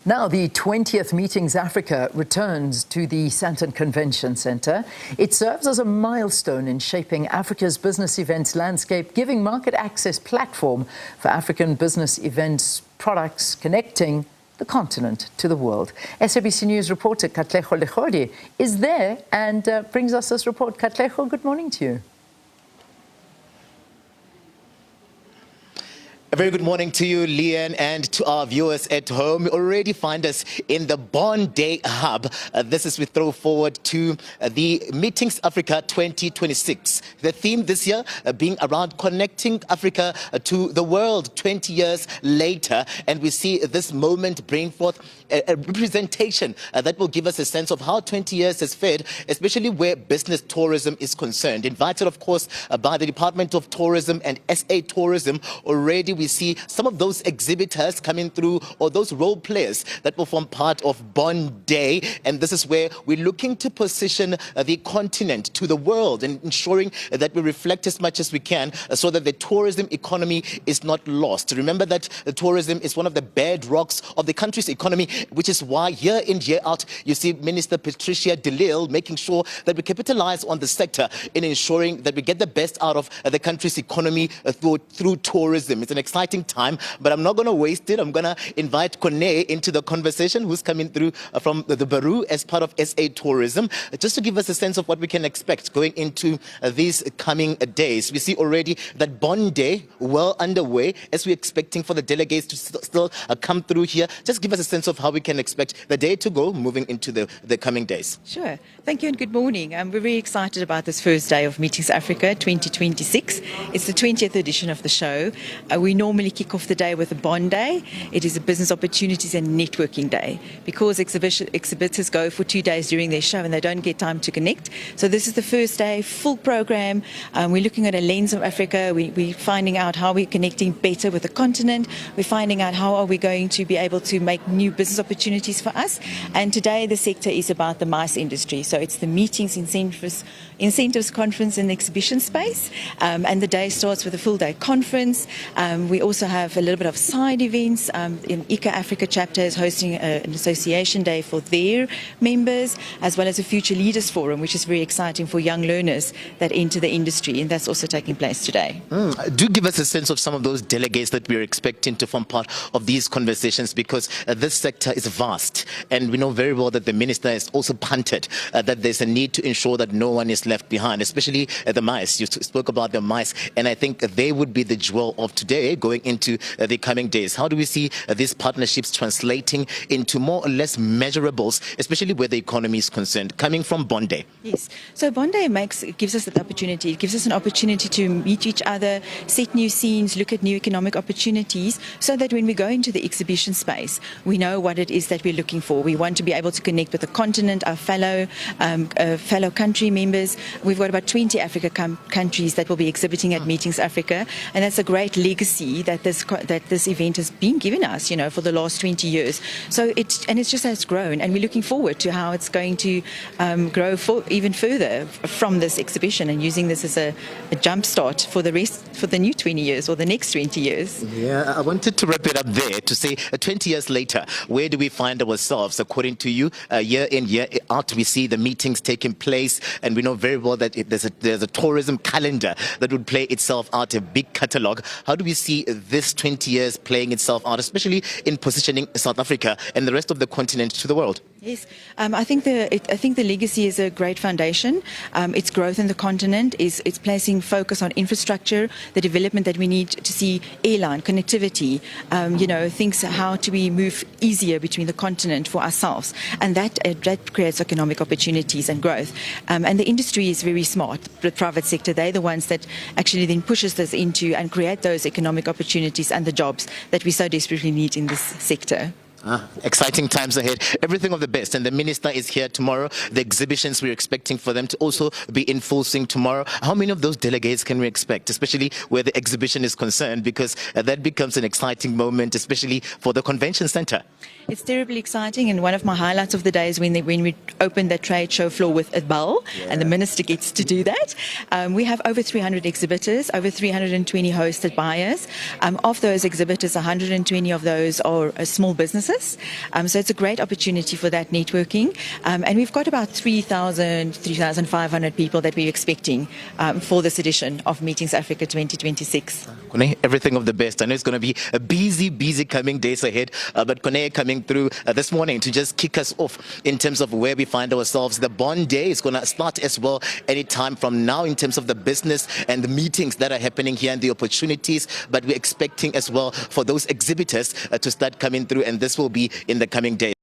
Now, the 20th Meetings Africa returns to the Sandton Convention Centre. It serves as a milestone in shaping Africa's business events landscape, giving market access platform for African business events products, connecting the continent to the world. SABC News reporter Katlego Legodi is there and brings us this report. Katlego, good morning to you. A very good morning to you, Leanne, and to our viewers at home. You already find us in the Bond Day Hub. This is we throw forward to the Meetings Africa 2026. The theme this year being around connecting Africa to the world 20 years later. And we see this moment bring forth a representation that will give us a sense of how 20 years has fared, especially where business tourism is concerned. Invited, of course, by the Department of Tourism and SA Tourism. Already we see some of those exhibitors coming through, or those role players that will form part of Bond Day. And this is where we're looking to position the continent to the world and ensuring that we reflect as much as we can so that the tourism economy is not lost. Remember that the tourism is one of the bedrocks of the country's economy, which is why year in, year out, you see Minister Patricia de Lille making sure that we capitalize on the sector in ensuring that we get the best out of the country's economy through tourism. It's an exciting time, but I'm not going to waste it. I'm going to invite Kone into the conversation, who's coming through from the Baru as part of SA Tourism, just to give us a sense of what we can expect going into these coming days. We see already that Bond Day well underway as we're expecting for the delegates to still come through here. Just give us a sense of how we can expect the day to go moving into the coming days. Sure. Thank you and good morning. We're very excited about this first day of Meetings Africa 2026. It's the 20th edition of the show. We normally kick off the day with a Bond Day. It is a business opportunities and networking day because exhibitors go for 2 days during their show and they don't get time to connect. So this is the first day, full program. We're looking at a lens of Africa. We're finding out how we're connecting better with the continent. We're finding out how are we going to be able to make new business opportunities for us. And today the sector is about the MICE industry. So it's the Meetings, Incentives Conference and Exhibition Space. And the day starts with a full day conference. We also have a little bit of side events. In ICA Africa chapter is hosting an association day for their members, as well as a Future Leaders Forum, which is very exciting for young learners that enter the industry. And that's also taking place today. Do give us a sense of some of those delegates that we're expecting to form part of these conversations, because this sector is vast. And we know very well that the minister has also punted that there's a need to ensure that no one is left behind, especially the MICE. You spoke about the MICE, and I think they would be the jewel of today going into the coming days. How do we see these partnerships translating into more or less measurables, especially where the economy is concerned, coming from Bond Day? Yes. So Bond Day gives us that opportunity. It gives us an opportunity to meet each other, set new scenes, look at new economic opportunities, so that when we go into the exhibition space, we know what it is that we're looking for. We want to be able to connect with the continent, our fellow country members. We've got about 20 Africa countries that will be exhibiting at Meetings Africa, and that's a great legacy that this event has been given us, for the last 20 years. So it's just as grown, and we're looking forward to how it's going to grow even further from this exhibition, and using this as a jump start for the new 20 years or the next 20 years. Yeah, I wanted to wrap it up there to say 20 years later, where do we find ourselves? According to you, year in, year out, we see the meetings taking place, and we know very well that there's a tourism calendar that would play itself out, a big catalogue. How do we see this 20 years playing itself out, especially in positioning South Africa and the rest of the continent to the world? Yes, I think the legacy is a great foundation. Its growth in the continent it's placing focus on infrastructure, the development that we need to see, airline connectivity, things how do we move easier between the continent for ourselves, and that creates economic opportunities and growth. And the industry is very smart. The private sector, they're the ones that actually then pushes this into and create those economic opportunities and the jobs that we so desperately need in this sector. Exciting times ahead. Everything of the best. And the minister is here tomorrow. The exhibitions we're expecting for them to also be in full swing tomorrow. How many of those delegates can we expect, especially where the exhibition is concerned? Because that becomes an exciting moment, especially for the convention center. It's terribly exciting, and one of my highlights of the day is when we opened the trade show floor with a bell, and the minister gets to do that. We have over 300 exhibitors, over 320 hosted buyers. Of those exhibitors, 120 of those are small businesses businesses. So it's a great opportunity for that networking. And we've got about 3,500 people that we're expecting for this edition of Meetings Africa 2026. Kone, everything of the best. I know it's going to be a busy coming days ahead, but Kone coming through this morning to just kick us off in terms of where we find ourselves. The Bond Day is going to start as well anytime from now in terms of the business and the meetings that are happening here and the opportunities, but we're expecting as well for those exhibitors to start coming through, and this will be in the coming days.